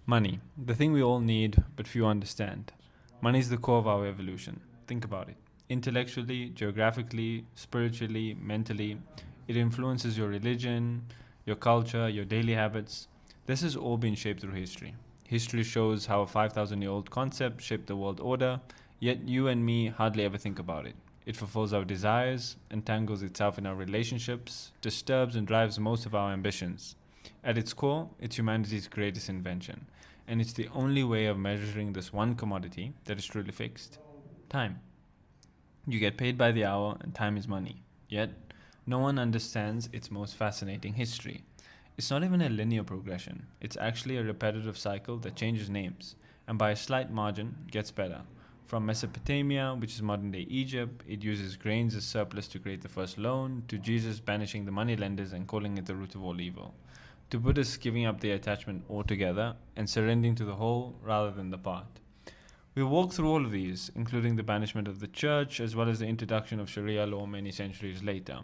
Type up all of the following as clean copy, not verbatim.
Money, the thing we all need but few understand. Money is the core of our evolution. Think about it. Intellectually, geographically, spiritually, mentally, it influences your religion, your culture, your daily habits. This has all been shaped through history. History shows how a 5,000-year-old concept shaped the world order, yet you and me hardly ever think about it. It fulfills our desires, entangles itself in our relationships, disturbs and drives most of our ambitions. At its core, it's humanity's greatest invention, and it's the only way of measuring this one commodity that is truly fixed: time. You get paid by the hour, and time is money. Yet, no one understands its most fascinating history. It's not even a linear progression, it's actually a repetitive cycle that changes names, and by a slight margin, gets better. From Mesopotamia, which is modern day Egypt, it uses grains as surplus to create the first loan, to Jesus banishing the moneylenders and calling it the root of all evil, to Buddhists giving up their attachment altogether and surrendering to the whole rather than the part. We walk through all of these, including the banishment of the church as well as the introduction of Sharia law many centuries later.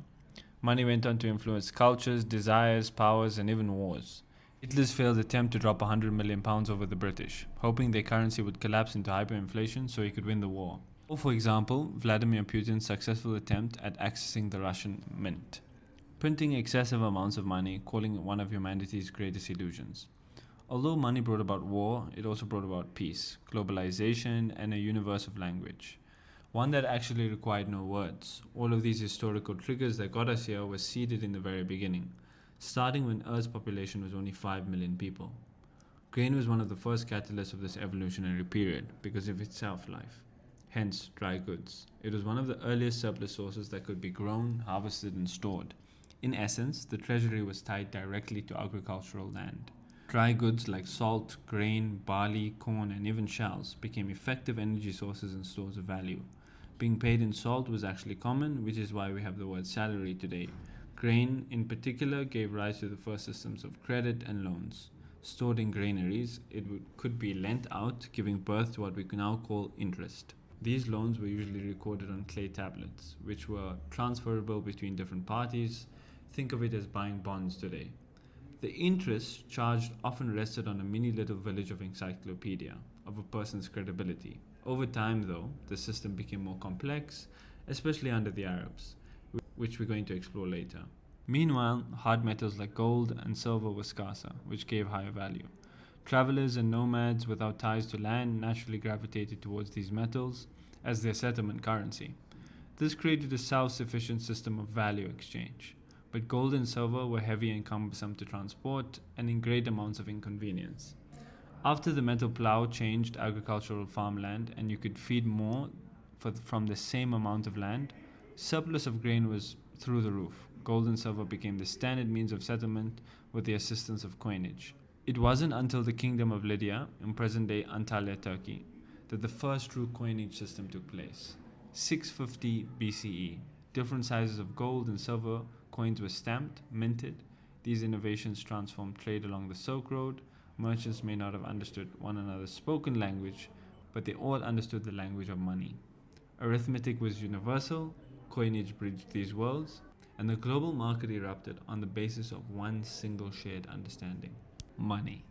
Money went on to influence cultures, desires, powers, and even wars. Hitler's failed attempt to drop £100 million over the British, hoping their currency would collapse into hyperinflation so he could win the war. Or, for example, Vladimir Putin's successful attempt at accessing the Russian mint, printing excessive amounts of money, calling it one of humanity's greatest illusions. Although money brought about war, it also brought about peace, globalization, and a universe of language. One that actually required no words. All of these historical triggers that got us here were seeded in the very beginning, starting when Earth's population was only 5 million people. Grain was one of the first catalysts of this evolutionary period because of its shelf-life, hence dry goods. It was one of the earliest surplus sources that could be grown, harvested, and stored. In essence, the treasury was tied directly to agricultural land. Dry goods like salt, grain, barley, corn, and even shells became effective energy sources and stores of value. Being paid in salt was actually common, which is why we have the word salary today. Grain, in particular, gave rise to the first systems of credit and loans. Stored in granaries, could be lent out, giving birth to what we can now call interest. These loans were usually recorded on clay tablets, which were transferable between different parties. Think of it as buying bonds today. The interest charged often rested on a mini little village of encyclopedia, of a person's credibility. Over time, though, the system became more complex, especially under the Arabs, which we're going to explore later. Meanwhile, hard metals like gold and silver were scarcer, which gave higher value. Travelers and nomads without ties to land naturally gravitated towards these metals as their settlement currency. This created a self-sufficient system of value exchange. But gold and silver were heavy and cumbersome to transport and in great amounts of inconvenience. After the metal plough changed agricultural farmland and you could feed more from the same amount of land, surplus of grain was through the roof. Gold and silver became the standard means of settlement with the assistance of coinage. It wasn't until the Kingdom of Lydia, in present-day Antalya, Turkey, that the first true coinage system took place. 650 BCE, different sizes of gold and silver coins were stamped, minted. These innovations transformed trade along the Silk Road. Merchants may not have understood one another's spoken language, but they all understood the language of money. Arithmetic was universal, coinage bridged these worlds, and the global market erupted on the basis of one single shared understanding: money.